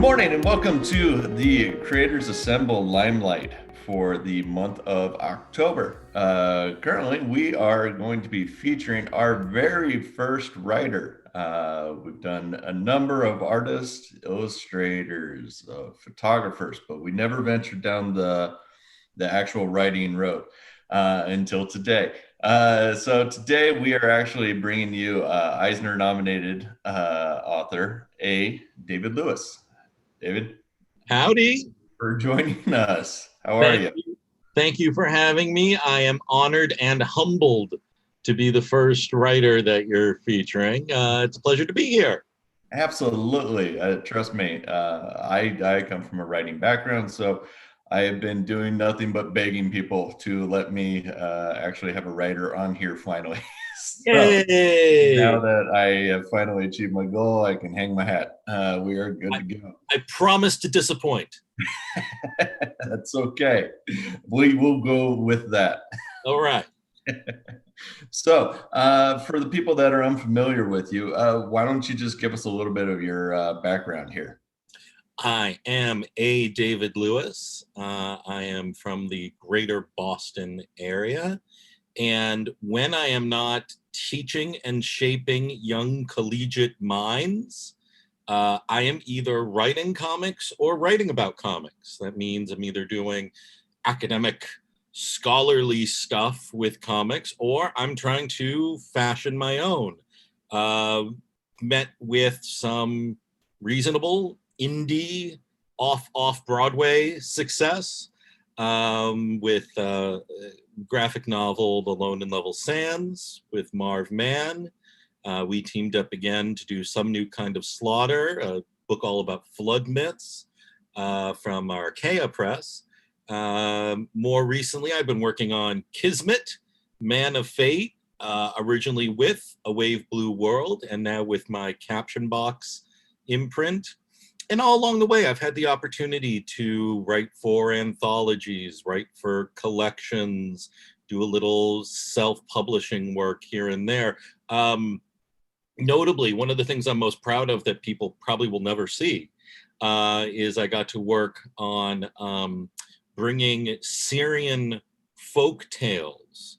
morning and welcome to the Creators Assemble Limelight for the month of October. Currently, we are going to be featuring our very first writer. We've done a number of artists, illustrators, photographers, but we never ventured down the actual writing road until today. So today we are actually bringing you Eisner nominated author David Lewis. David, Howdy. for joining us. How are Thank you? you. Thank you for having me. I am honored and humbled to be the first writer that you're featuring. It's a pleasure to be here. Absolutely. Trust me, I come from a writing background, so I have been doing nothing but begging people to let me actually have a writer on here finally. So now Yay! that I have finally achieved my goal, I can hang my hat. We are good I, to go. I promise to disappoint. That's okay. We will go with that. All right. So, for the people that are unfamiliar with you, why don't you just give us a little bit of your background here? I am David Lewis. I am from the greater Boston area. And when I am not teaching and shaping young collegiate minds, I am either writing comics or writing about comics. That means I'm either doing academic, scholarly stuff with comics, or I'm trying to fashion my own. Uh, Met with some reasonable indie off Broadway success with graphic novel The Lone and Level Sands with Marv Mann. We teamed up again to do Some New Kind of Slaughter, a book all about flood myths from Archaea Press. More recently, I've been working on Kismet, Man of Fate, originally with A Wave Blue World, and now with my Caption Box imprint. And all along the way, I've had the opportunity to write for anthologies, write for collections, do a little self-publishing work here and there. Notably, one of the things I'm most proud of that people probably will never see is I got to work on bringing Syrian folk tales,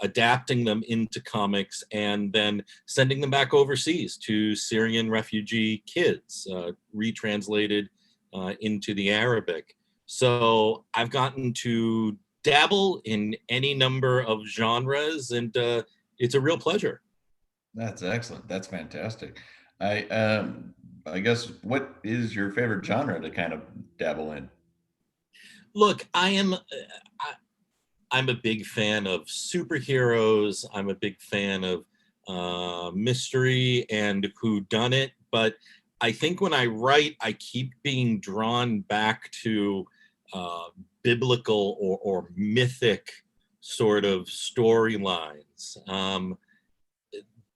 adapting them into comics, and then sending them back overseas to Syrian refugee kids, retranslated into the Arabic. So I've gotten to dabble in any number of genres, and it's a real pleasure. That's excellent. That's fantastic. I guess what is your favorite genre to kind of dabble in? Look, I'm a big fan of superheroes. I'm a big fan of mystery and whodunit. But I think when I write, I keep being drawn back to biblical or mythic sort of storylines.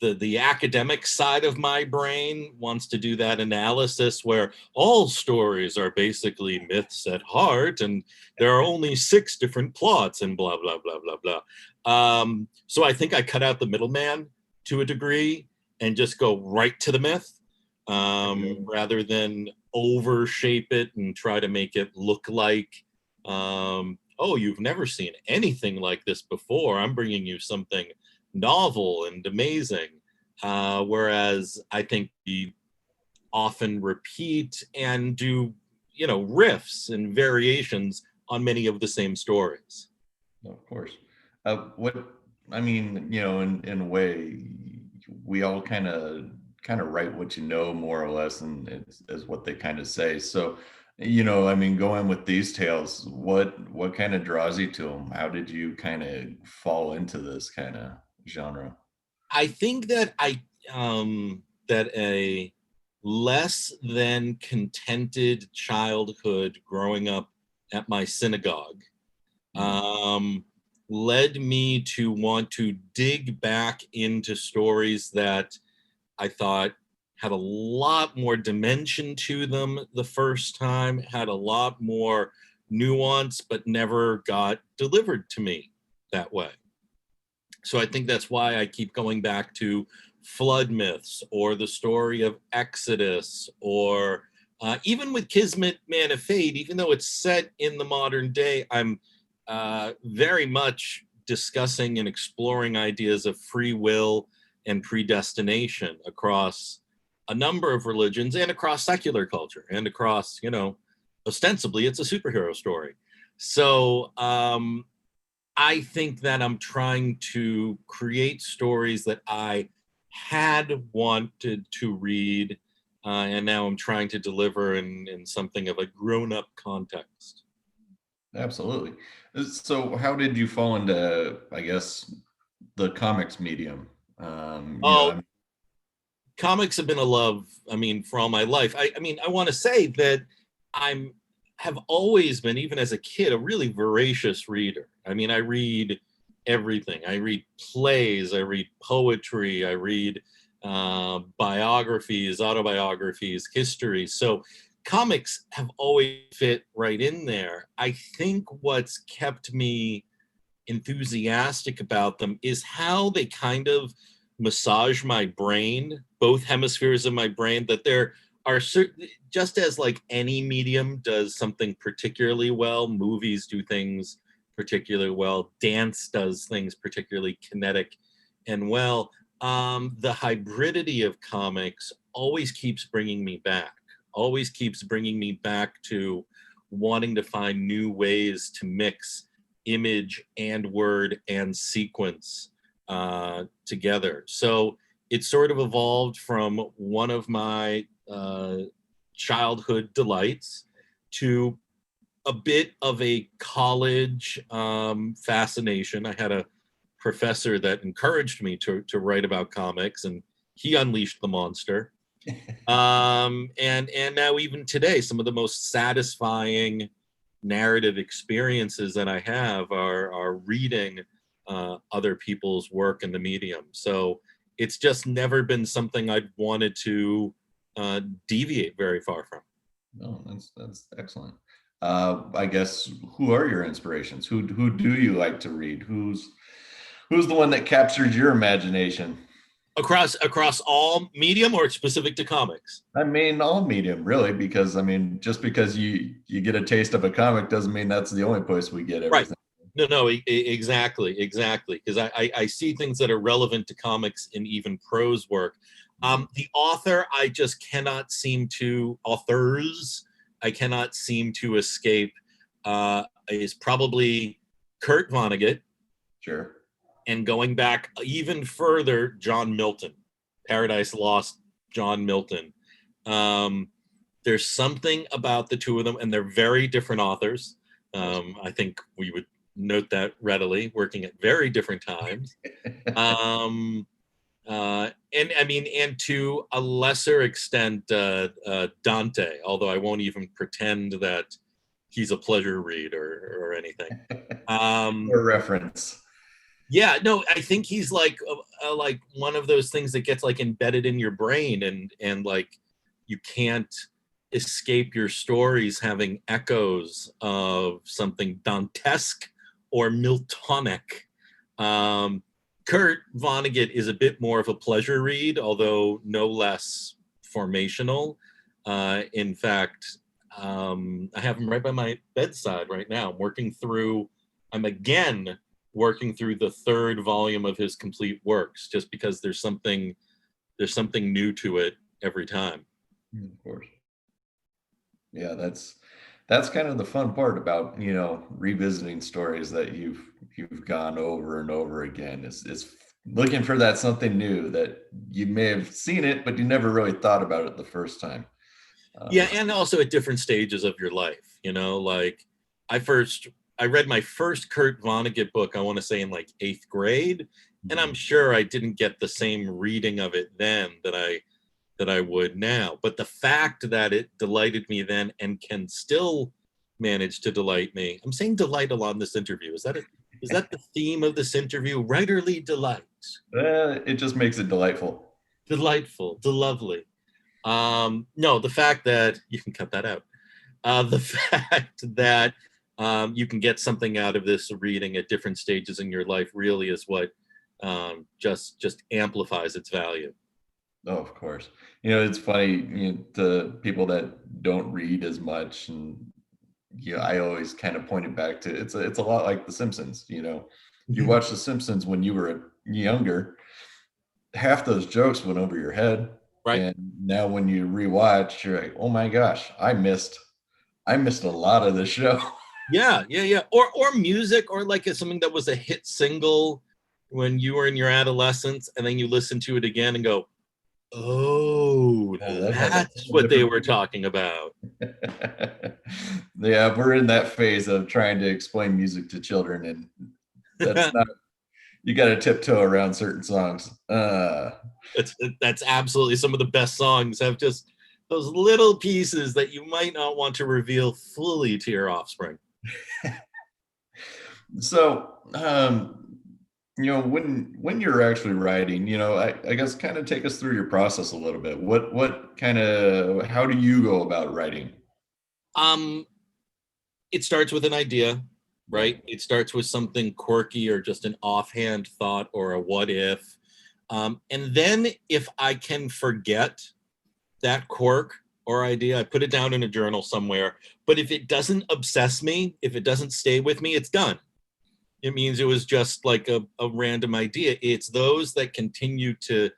The academic side of my brain wants to do that analysis where all stories are basically myths at heart and there are only 6 different plots and blah blah blah blah blah. So I think I cut out the middleman to a degree and just go right to the myth, rather than overshape it and try to make it look like, oh, you've never seen anything like this before, I'm bringing you something novel and amazing. Whereas I think we often repeat and do, riffs and variations on many of the same stories. Of course. What I mean, in a way, we all kind of write what you know, more or less, and it's as what they kind of say. So, I mean, going with these tales, what kind of draws you to them? How did you kind of fall into this kind of genre? I think that that a less than contented childhood growing up at my synagogue Mm. um, led me to want to dig back into stories that I thought had a lot more dimension to them the first time, had a lot more nuance, but never got delivered to me that way. So I think that's why I keep going back to flood myths or the story of Exodus or even with Kismet, Man of Fate, even though it's set in the modern day, I'm very much discussing and exploring ideas of free will and predestination across a number of religions and across secular culture and across, ostensibly it's a superhero story. So I think that I'm trying to create stories that I had wanted to read, and now I'm trying to deliver in something of a grown-up context. Absolutely. So, how did you fall into, I guess, the comics medium? Oh, comics have been a love, for all my life. I want to say that I'm have always been, even as a kid, a really voracious reader. I read everything. I read plays, I read poetry, I read biographies, autobiographies, history. So comics have always fit right in there. I think what's kept me enthusiastic about them is how they kind of massage my brain, both hemispheres of my brain, that there are certain, just as like any medium does something particularly well, movies do things particularly well, dance does things particularly kinetic and well. The hybridity of comics always keeps bringing me back, always keeps bringing me back to wanting to find new ways to mix image and word and sequence together. So it sort of evolved from one of my childhood delights to a bit of a college fascination. I had a professor that encouraged me to write about comics, and he unleashed the monster. And now even today, some of the most satisfying narrative experiences that I have are reading other people's work in the medium. So it's just never been something I'd wanted to deviate very far from. No, that's excellent. I guess, who are your inspirations? Who do you like to read? Who's the one that captures your imagination? Across all medium or specific to comics? All medium, really, because just because you get a taste of a comic doesn't mean that's the only place we get Right. everything. No, exactly. Because I see things that are relevant to comics in even prose work. The author, authors, I cannot seem to escape, is probably Kurt Vonnegut, Sure. and going back even further, John Milton, Paradise Lost, John Milton. There's something about the two of them, and they're very different authors. I think we would note that readily, working at very different times. And to a lesser extent, Dante, although I won't even pretend that he's a pleasure read or anything. For reference. Yeah, no, I think he's like one of those things that gets like embedded in your brain, and like you can't escape your stories having echoes of something Dantesque or Miltonic. Kurt Vonnegut is a bit more of a pleasure read, although no less formational. In fact, I have him right by my bedside right now. I'm again working through the third volume of his complete works, just because there's something new to it every time. Of course. Yeah, that's kind of the fun part about revisiting stories that you've gone over and over again, is looking for that something new that you may have seen it but you never really thought about it the first time. Yeah, and also at different stages of your life, like I read my first Kurt Vonnegut book, I want to say in like 8th grade, and I'm sure I didn't get the same reading of it then that I would now. But the fact that it delighted me then and can still manage to delight me. I'm saying delight a lot in this interview. Is that it? Is that the theme of this interview? Writerly delight. It just makes it delightful. Delightful, lovely. No, the fact that you can cut that out. The fact that you can get something out of this reading at different stages in your life really is what just amplifies its value. Oh, of course. It's funny, the people that don't read as much, and I always kind of point it back to it's a lot like The Simpsons. You watch The Simpsons when you were younger, half those jokes went over your head, Right. and now when you rewatch, you're like, oh my gosh, I missed a lot of the show. Yeah, yeah, yeah. Or music, or like it's something that was a hit single when you were in your adolescence, and then you listen to it again and go, "Oh, Oh, that has a that's whole what they different. were talking about." Yeah, we're in that phase of trying to explain music to children, and that's not. You got to tiptoe around certain songs. That's absolutely, some of the best songs have just those little pieces that you might not want to reveal fully to your offspring. So, when you're actually writing, I guess kind of take us through your process a little bit. What kind of how do you go about writing? Um, it starts with an idea, Right. right? It starts with something quirky or just an offhand thought or a what if. And then if I can forget that quirk or idea, I put it down in a journal somewhere. But if it doesn't obsess me, if it doesn't stay with me, it's done. It means it was just like a random idea. It's those that continue to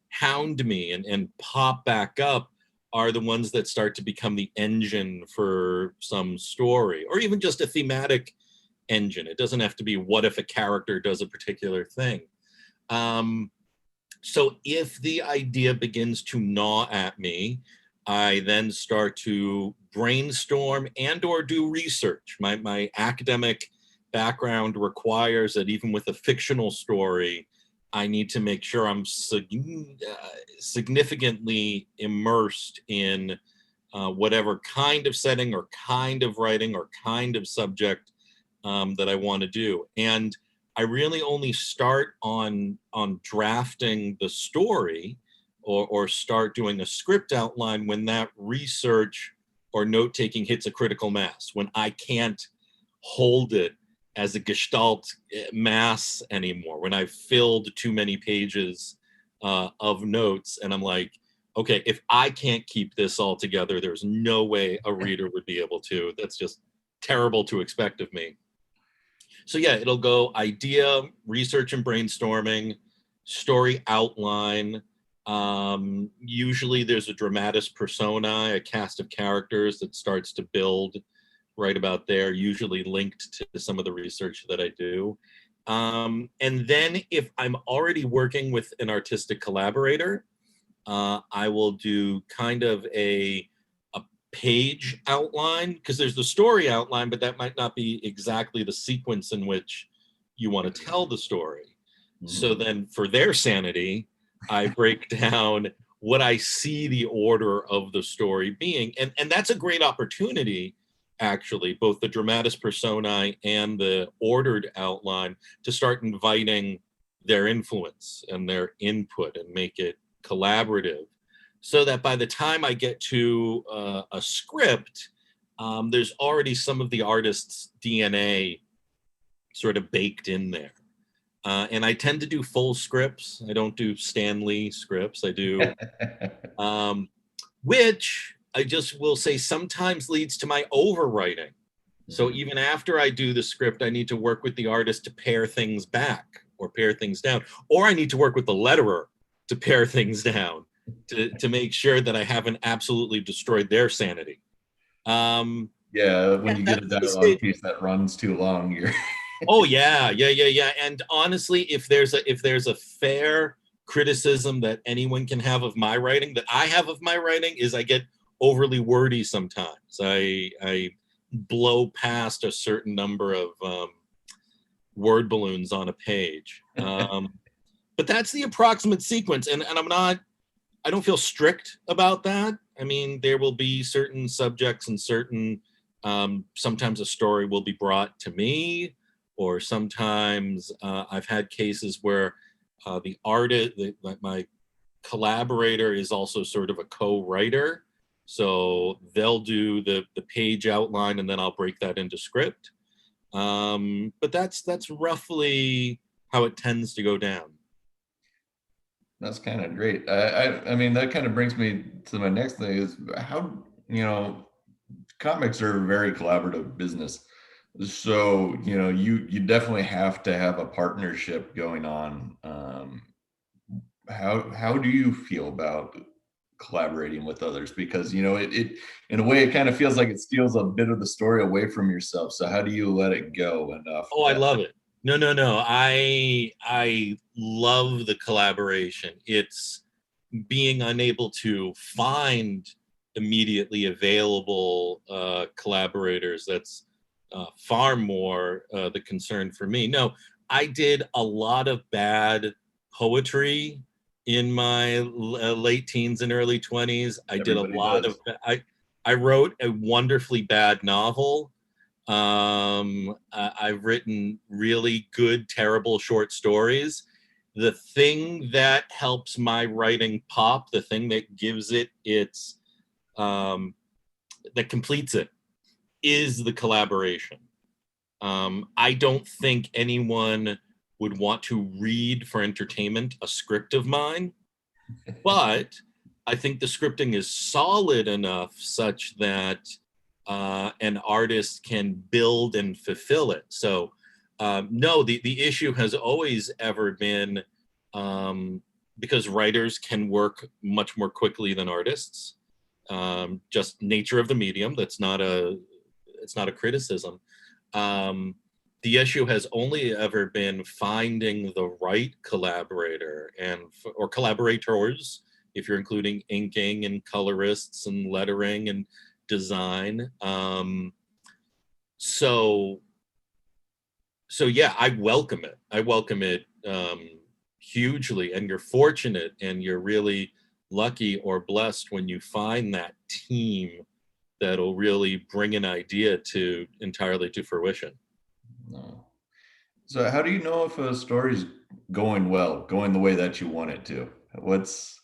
hound me and pop back up are the ones that start to become the engine for some story, or even just a thematic engine. It doesn't have to be what if a character does a particular thing. Um, so if the idea begins to gnaw at me, I then start to brainstorm and or do research. My academic background requires that even with a fictional story, I need to make sure I'm significantly immersed in whatever kind of setting or kind of writing or kind of subject that I want to do. And I really only start on drafting the story or start doing a script outline when that research or note taking hits a critical mass, when I can't hold it as a gestalt mass anymore, when I've filled too many pages of notes and I'm like, okay, if I can't keep this all together, there's no way a reader would be able to. That's just terrible to expect of me. So yeah, it'll go idea, research and brainstorming, story outline. Usually there's a dramatis personae, a cast of characters that starts to build right about there, usually linked to some of the research that I do. And then if I'm already working with an artistic collaborator, I will do kind of a page outline, because there's the story outline, but that might not be exactly the sequence in which you want to tell the story. So Mhm. then for their sanity, I break down what I see the order of the story being. And that's a great opportunity, actually, both the dramatis personae and the ordered outline, to start inviting their influence and their input and make it collaborative, so that by the time I get to a script, there's already some of the artist's DNA sort of baked in there. And I tend to do full scripts. I don't do Stan Lee scripts. I do, um, which I just will say sometimes leads to my overwriting. So Mhm. even after I do the script, I need to work with the artist to pare things back or pare things down, or I need to work with the letterer to pare things down to make sure that I haven't absolutely destroyed their sanity. Um, Yeah, when yeah, you get a that's the dialogue stage. piece that runs too long, you're Oh yeah, yeah, yeah, yeah. And honestly, if there's a fair criticism that anyone can have of my writing, that I have of my writing, is I get overly wordy sometimes. I blow past a certain number of word balloons on a page. But that's the approximate sequence, and I don't feel strict about that. I mean, there will be certain subjects and certain, sometimes a story will be brought to me, or sometimes I've had cases where the artist, my collaborator, is also sort of a co-writer. So they'll do the page outline, and then I'll break that into script. But that's roughly how it tends to go down. That's kind of great. I mean, that kind of brings me to my next thing is how, you know, comics are a very collaborative business. So, you definitely have to have a partnership going on. How do you feel about collaborating with others? Because, it in a way it kind of feels like it steals a bit of the story away from yourself. So how do you let it go enough Oh, I that love it. No, no, no. I love the collaboration. It's being unable to find immediately available collaborators. That's far more the concern for me. No, I did a lot of bad poetry in my late teens and early 20s. I did a everybody lot of, does? I wrote a wonderfully bad novel. I've written really good, terrible short stories. The thing that helps my writing pop, the thing that gives it its, that completes it, is the collaboration. I don't think anyone would want to read for entertainment a script of mine, but I think the scripting is solid enough such that an artist can build and fulfill it. So, no, the issue has always ever been because writers can work much more quickly than artists. Just nature of the medium. That's not a it's not a criticism. Um, the issue has only ever been finding the right collaborator or collaborators, if you're including inking and colorists and lettering and design. So so yeah, I welcome it. I welcome it hugely, and you're fortunate and you're really lucky or blessed when you find that team that'll really bring an idea to entirely to fruition. No. So how do you know if a story's going well, going the way that you want it to? What's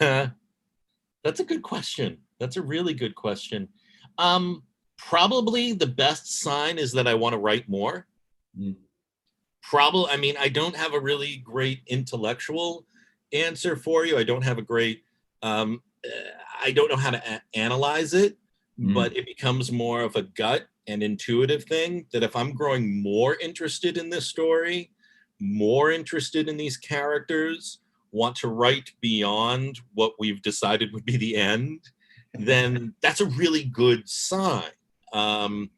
That's a good question. That's a really good question. Um, Probably the best sign is that I want to write more. mm, Probably, I mean, I don't have a really great intellectual answer for you. I don't have a great, I don't know how to analyze it, mm, but it becomes more of a gut and intuitive thing that if I'm growing more interested in this story, more interested in these characters, want to write beyond what we've decided would be the end, then that's a really good sign. Um,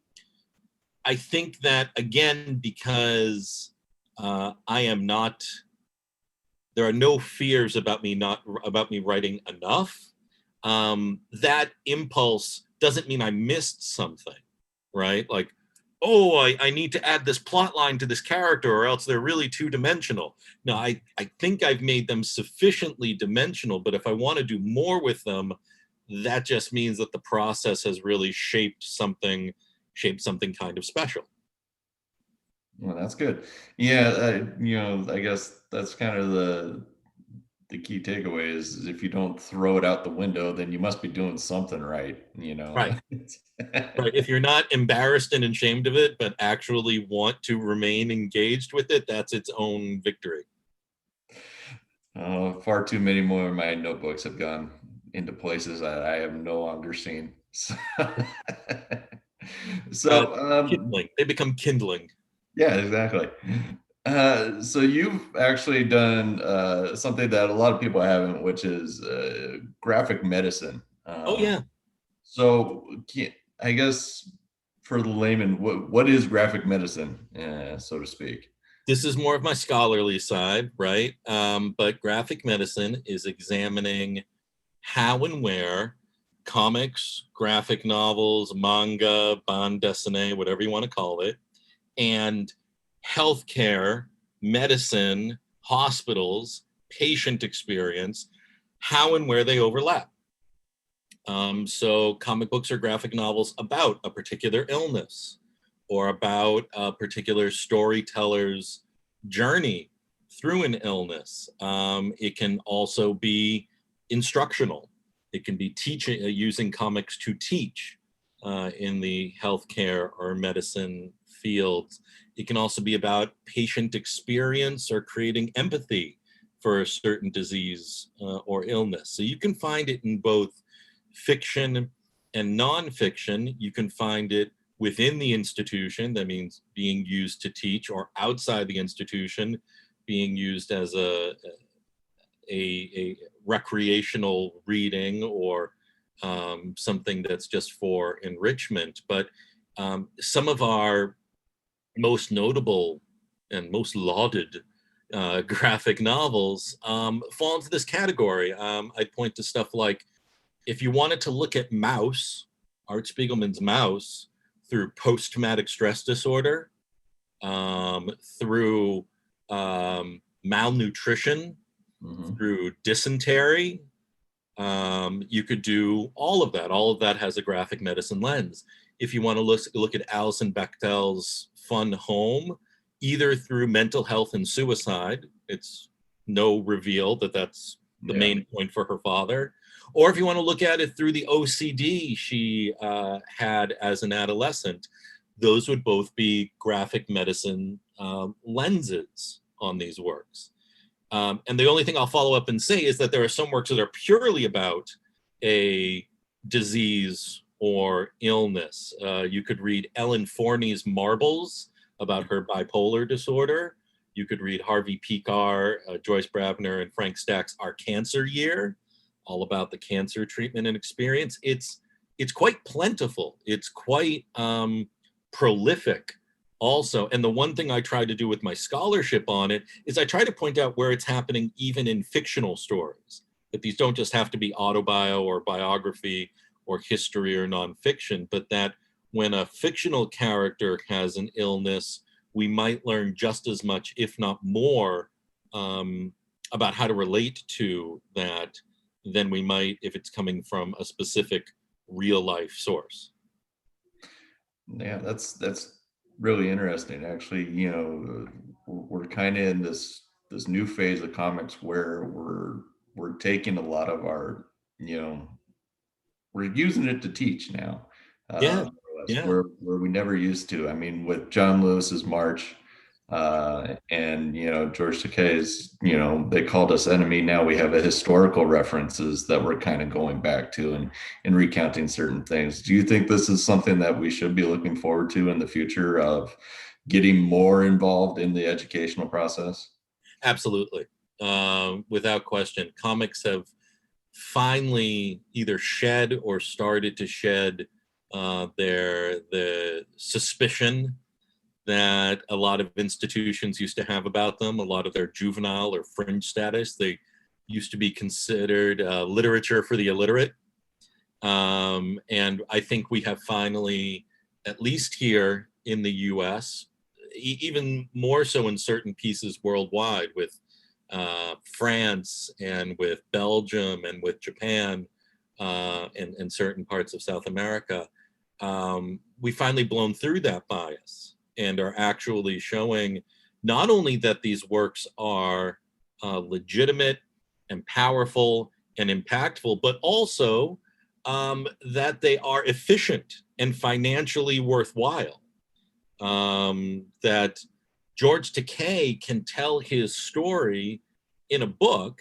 I think that again, because I am not, there are no fears about me not about me writing enough. That impulse doesn't mean I missed something, right? Like, oh, I need to add this plot line to this character or else they're really two-dimensional. No, I think I've made them sufficiently dimensional, but if I want to do more with them, that just means that the process has really shaped something kind of special. well, that's good. Yeah, I guess that's kind of the key takeaway is if you don't throw it out the window, then you must be doing something right. Right. Right. If you're not embarrassed and ashamed of it, but actually want to remain engaged with it, that's its own victory. Far too many more of my notebooks have gone into places that I have no longer seen. So, Uh, so Kindling. They become kindling. yeah, exactly. So you've actually done something that a lot of people haven't, which is graphic medicine. Oh yeah. So I guess for the layman, what is graphic medicine, so to speak? This is more of my scholarly side, right? But graphic medicine is examining how and where comics, graphic novels, manga, bande dessinée, whatever you want to call it, and healthcare, medicine, hospitals, patient experience, how and where they overlap. So, comic books are graphic novels about a particular illness or about a particular storyteller's journey through an illness. It can also be instructional. It can be teaching, using comics to teach in the healthcare or medicine fields. It can also be about patient experience or creating empathy for a certain disease or illness. So you can find it in both fiction and nonfiction. You can find it within the institution, that means being used to teach, or outside the institution, being used as a recreational reading, or something that's just for enrichment. But some of our most notable and most lauded graphic novels fall into this category. I'd point to stuff like, if you wanted to look at Mouse, Art Spiegelman's Mouse, through post-traumatic stress disorder, through malnutrition, through dysentery, you could do all of that. All of that has a graphic medicine lens. If you want to look at Alison Bechdel's Fun Home, either through mental health and suicide, it's no reveal that that's the main point for her father, or if you want to look at it through the OCD she had as an adolescent, those would both be graphic medicine lenses on these works. And the only thing I'll follow up and say is that there are some works that are purely about a disease or illness. You could read Ellen Forney's Marbles about her bipolar disorder. You could read Harvey Pekar, Joyce Brabner, and Frank Stack's Our Cancer Year, all about the cancer treatment and experience. It's quite plentiful. It's quite prolific also. And the one thing I try to do with my scholarship on it is I try to point out where it's happening even in fictional stories, that these don't just have to be autobio or biography or history or nonfiction, but that when a fictional character has an illness, we might learn just as much, if not more, about how to relate to that than we might if it's coming from a specific real life source. Yeah, that's really interesting. Actually, you know, we're kind of in this new phase of comics where we're taking a lot of our, you know, we're using it to teach now. Yeah, More or less, yeah. where we never used to. I mean, with John Lewis's March, and you know, George Takei's, you know, they called us enemy. Now we have a historical references that we're kind of going back to and recounting certain things. Do you think this is something that we should be looking forward to in the future, of getting more involved in the educational process? Absolutely. Without question. Comics have finally either shed or started to shed the suspicion that a lot of institutions used to have about them, a lot of their juvenile or fringe status. They used to be considered literature for the illiterate. And I think we have finally, at least here in the US, even more so in certain pieces worldwide, with France and with Belgium and with Japan, and certain parts of South America, we finally blown through that bias and are actually showing not only that these works are legitimate and powerful and impactful, but also that they are efficient and financially worthwhile. That George Takei can tell his story in a book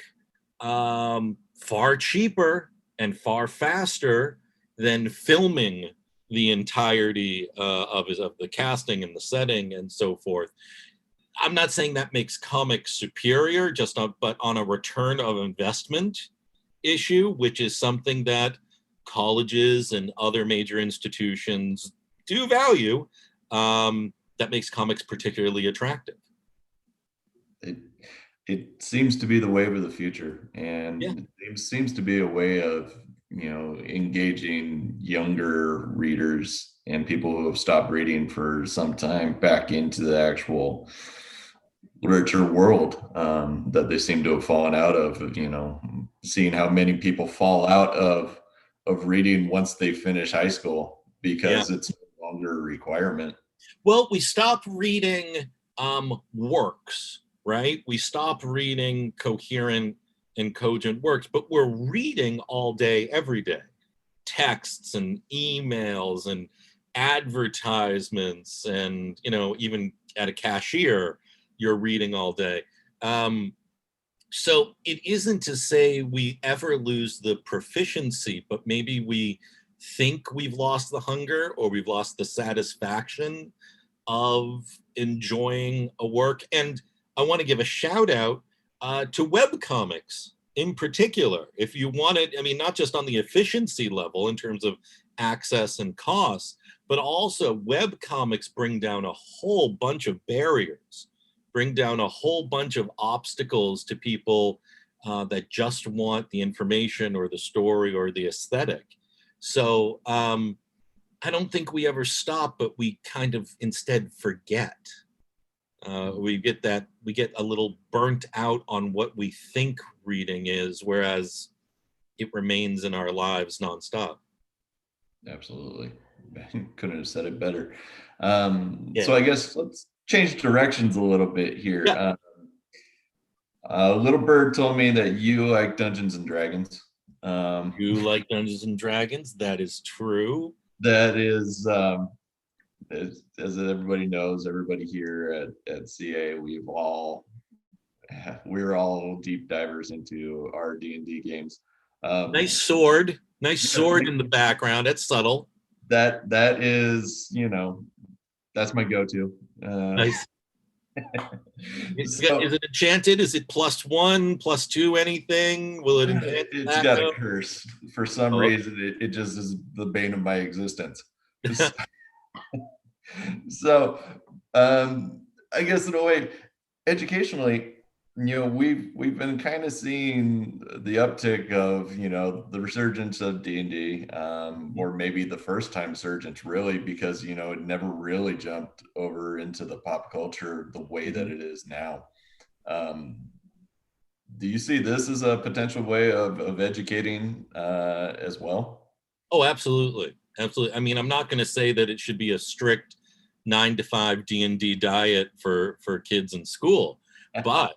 far cheaper and far faster than filming the entirety of the casting and the setting and so forth. I'm not saying that makes comics superior, but on a return of investment issue, which is something that colleges and other major institutions do value, that makes comics particularly attractive. It seems to be the wave of the future, Yeah, and it seems to be a way of, you know, engaging younger readers and people who have stopped reading for some time back into the actual literature world, that they seem to have fallen out of. You know, seeing how many people fall out of reading once they finish high school yeah. because it's no longer a requirement. Well, we stopped reading works, right? We stopped reading coherent and cogent works, but we're reading all day, every day. Texts and emails and advertisements, and, you know, even at a cashier, you're reading all day. So it isn't to say we ever lose the proficiency, but maybe we think we've lost the hunger or we've lost the satisfaction of enjoying a work. And I want to give a shout out to web comics in particular. If you wanted, I mean, not just on the efficiency level in terms of access and costs, but also web comics bring down a whole bunch of barriers, bring down a whole bunch of obstacles to people that just want the information or the story or the aesthetic. So I don't think we ever stop, but we kind of instead forget. We get a little burnt out on what we think reading is, whereas it remains in our lives nonstop. Absolutely. Couldn't have said it better. Yeah. So I guess let's change directions a little bit here. Yeah. Little Bird told me that you like Dungeons and Dragons. You like Dungeons and Dragons? That is true. That is, as everybody knows, everybody here at CA, we're all deep divers into our D&D games. Nice sword in the background. That's subtle. That is, that's my go-to. Nice. So, is it enchanted? Is it +1, +2, anything? Will it enchant? it's got a curse. For some reason, it just is the bane of my existence. So, I guess in a way, educationally, we've been kind of seeing the uptick of the resurgence of D&D, or maybe the first time surgence, really, because it never really jumped over into the pop culture the way that it is now. Do you see this as a potential way of educating as well? Oh, absolutely. I mean, I'm not going to say that it should be a strict 9 to 5 D&D diet for kids in school, but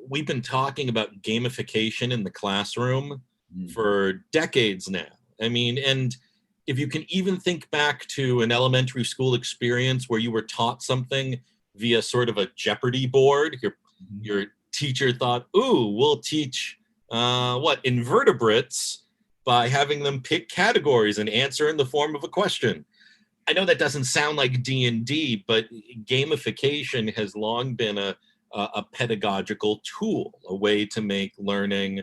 we've been talking about gamification in the classroom for decades now. I mean, and if you can even think back to an elementary school experience where you were taught something via sort of a Jeopardy board, your teacher thought, ooh, we'll teach invertebrates by having them pick categories and answer in the form of a question. I know that doesn't sound like D&D, but gamification has long been a pedagogical tool, a way to make learning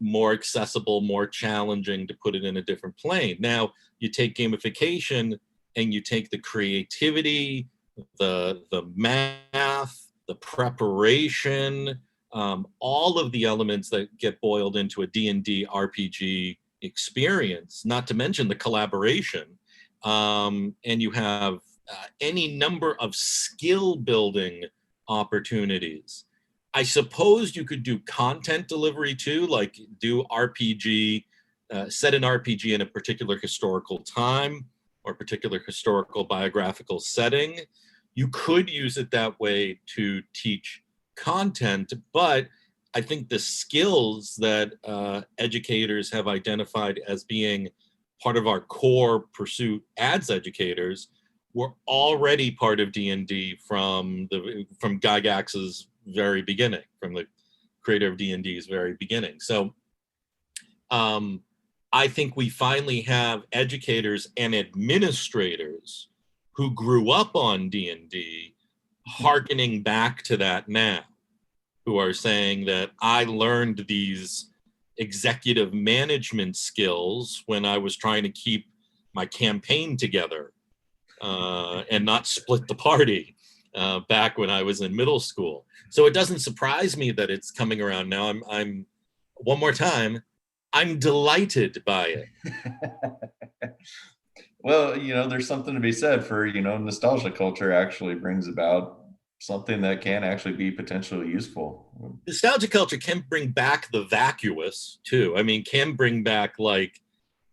more accessible, more challenging, to put it in a different plane. Now, you take gamification and you take the creativity, the math, the preparation, all of the elements that get boiled into a D&D RPG experience, not to mention the collaboration. And you have any number of skill building opportunities. I suppose you could do content delivery too, like do RPG, set an RPG in a particular historical time or particular historical biographical setting. You could use it that way to teach content, but I think the skills that educators have identified as being part of our core pursuit as educators were already part of D&D from Gygax's very beginning, from the creator of D&D's very beginning. So I think we finally have educators and administrators who grew up on D&D hearkening back to that now, who are saying that I learned these executive management skills when I was trying to keep my campaign together and not split the party back when I was in middle school. So it doesn't surprise me that it's coming around now. I'm one more time, I'm delighted by it. Well, there's something to be said for, nostalgia culture actually brings about something that can actually be potentially useful. Nostalgia culture can bring back the vacuous too. I mean, can bring back like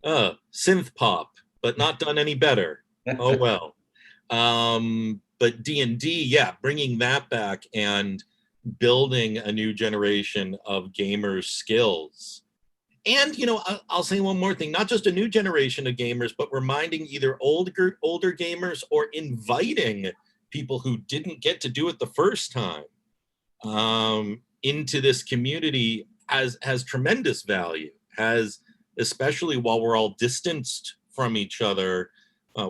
synth pop, but not done any better. Oh well. But D&D, yeah, bringing that back and building a new generation of gamers' skills. And I'll say one more thing: not just a new generation of gamers, but reminding either older gamers or inviting people who didn't get to do it the first time into this community has tremendous value, has, especially while we're all distanced from each other,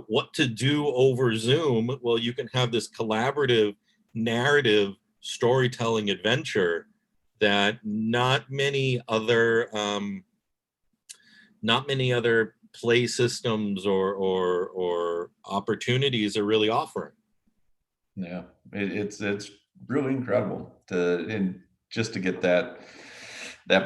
what to do over Zoom. Well, you can have this collaborative narrative storytelling adventure that not many other play systems or opportunities are really offering. Yeah, it's really incredible and just to get that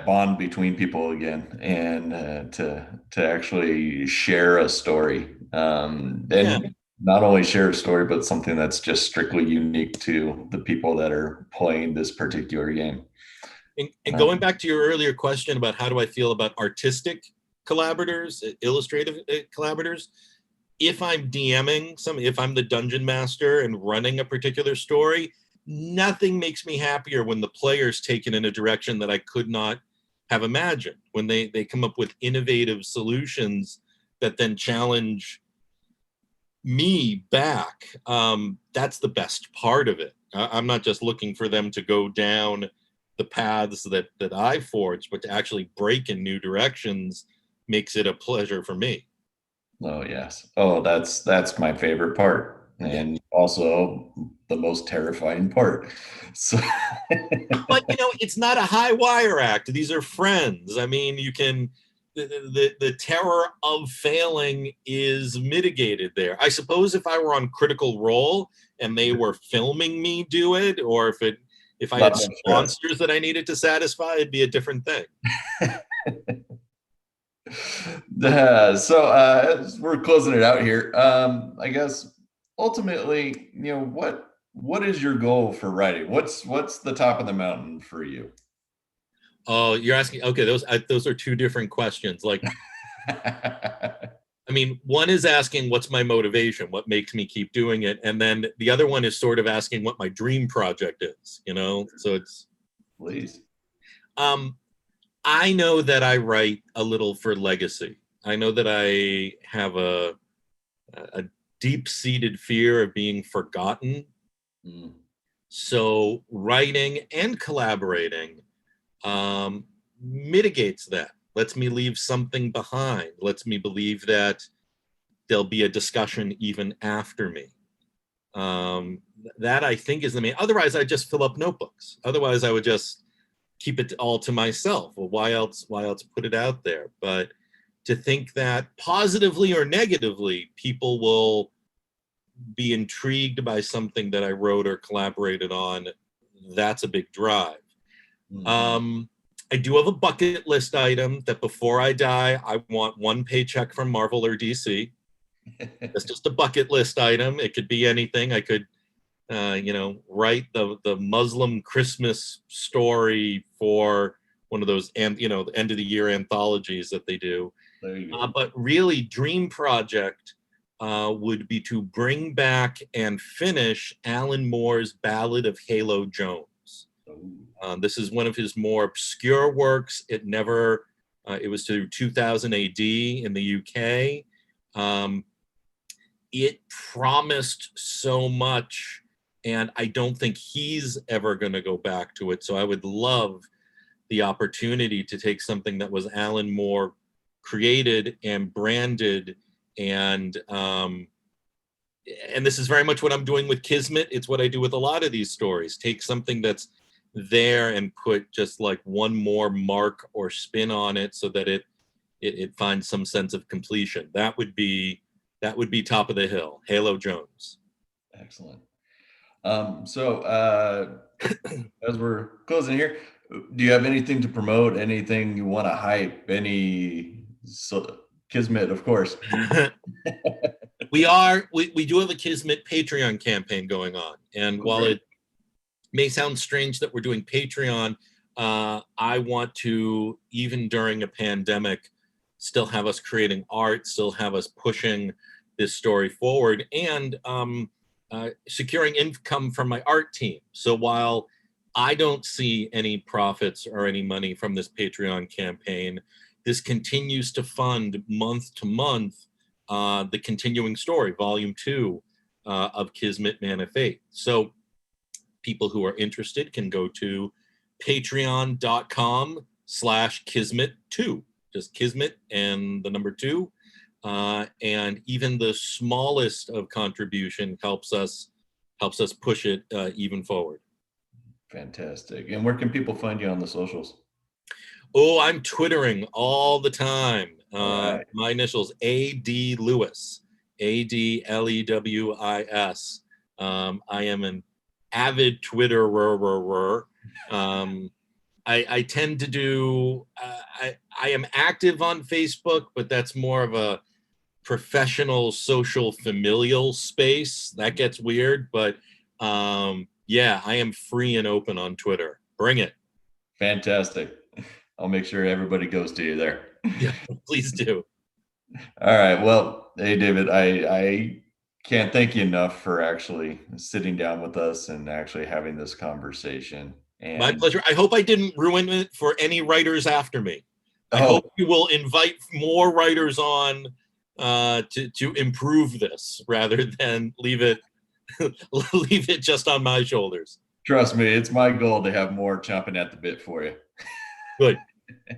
bond between people again, and to actually share a story, Yeah. and not only share a story, but something that's just strictly unique to the people that are playing this particular game. And going Um, back to your earlier question about how do I feel about artistic collaborators, illustrative collaborators, if I'm DMing if I'm the dungeon master and running a particular story, nothing makes me happier when the players take it in a direction that I could not have imagined. When they come up with innovative solutions that then challenge me back, that's the best part of it. I'm not just looking for them to go down the paths that I forged, but to actually break in new directions makes it a pleasure for me. oh yes. Oh, that's my favorite part, Yeah. and also the most terrifying part. So But it's not a high wire act. These are friends. I mean, you can the terror of failing is mitigated there. I suppose if I were on Critical Role and they were filming me do it, or if I not had much stress. sponsors that I needed to satisfy, it'd be a different thing. So as we're closing it out here, I guess ultimately, what is your goal for writing? What's the top of the mountain for you? Oh, you're asking. Okay, those are two different questions. Like, I mean, one is asking what's my motivation, what makes me keep doing it, and then the other one is sort of asking what my dream project is. So it's Please. um, I know that I write a little for legacy. I know that I have a deep-seated fear of being forgotten. Mm, So writing and collaborating mitigates that. Lets me leave something behind. Lets me believe that there'll be a discussion even after me. That I think is the main. Otherwise, I just fill up notebooks. Otherwise, I would just keep it all to myself. Well, why else? Why else put it out there? But to think that positively or negatively, people will be intrigued by something that I wrote or collaborated on, that's a big drive. mhm. Um, I do have a bucket list item that before I die, I want one paycheck from Marvel or DC. That's just a bucket list item. It could be anything. I could, write the Muslim Christmas story for one of those, and the end of the year anthologies that they do. There you go. But really, dream project would be to bring back and finish Alan Moore's Ballad of Halo Jones. Ooh, This is one of his more obscure works. It was to 2000 AD in the UK. It promised so much, and I don't think he's ever going to go back to it. So I would love the opportunity to take something that was Alan Moore created and branded, and and this is very much what I'm doing with Kismet. It's what I do with a lot of these stories. Take something that's there and put just like one more mark or spin on it so that it finds some sense of completion. That would be top of the hill. Halo Jones. excellent. So as we're closing here, do you have anything to promote? Anything you want to hype? Kismet, of course. We do have a Kismet Patreon campaign going on, and while Okay. it may sound strange that we're doing Patreon, I want to, even during a pandemic, still have us creating art, still have us pushing this story forward, and securing income from my art team. So while I don't see any profits or any money from this Patreon campaign, this continues to fund month to month the continuing story, volume 2 of Kismet Man of Fate. So people who are interested can go to patreon.com/Kismet2, just Kismet and the number 2. And even the smallest of contribution helps us push it even forward. Fantastic. And where can people find you on the socials? Oh, I'm Twittering all the time. All right. My initials, A.D. Lewis, A.D.L.E.W.I.S. I am an avid Twitterer. I tend to do, I am active on Facebook, but that's more of a professional, social, familial space. That gets weird, but yeah, I am free and open on Twitter. Bring it. Fantastic. I'll make sure everybody goes to you there. Yeah, please do. All right. Well, hey, David, I can't thank you enough for actually sitting down with us and actually having this conversation. My And pleasure. I hope I didn't ruin it for any writers after me. I oh, hope you will invite more writers on to improve this rather than leave it leave it just on my shoulders. trust me, it's my goal to have more chomping at the bit for you. Good,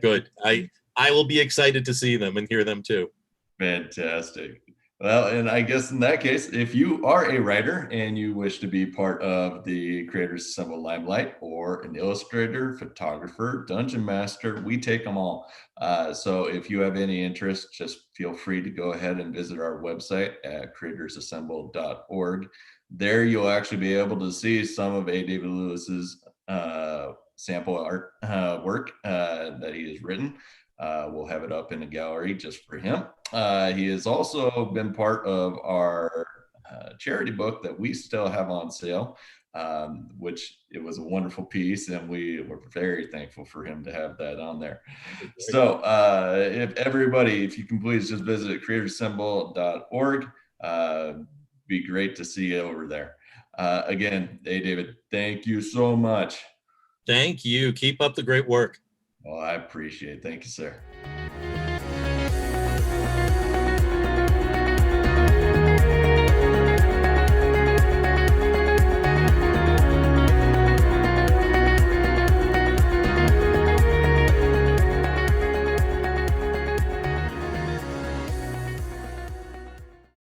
good. I will be excited to see them and hear them too. Fantastic. Well, and I guess in that case, if you are a writer and you wish to be part of the Creators Assemble Limelight, or an illustrator, photographer, dungeon master, we take them all. So if you have any interest, just feel free to go ahead and visit our website at creatorsassemble.org. There you'll actually be able to see some of A. David Lewis's sample art work that he has written. We'll have it up in a gallery just for him. He has also been part of our charity book that we still have on sale, which it was a wonderful piece, and we were very thankful for him to have that on there. So if you can please just visit creatorsassemble.org, be great to see you over there. Again, hey, David, thank you so much. Thank you. Keep up the great work. Well, I appreciate it. Thank you, sir.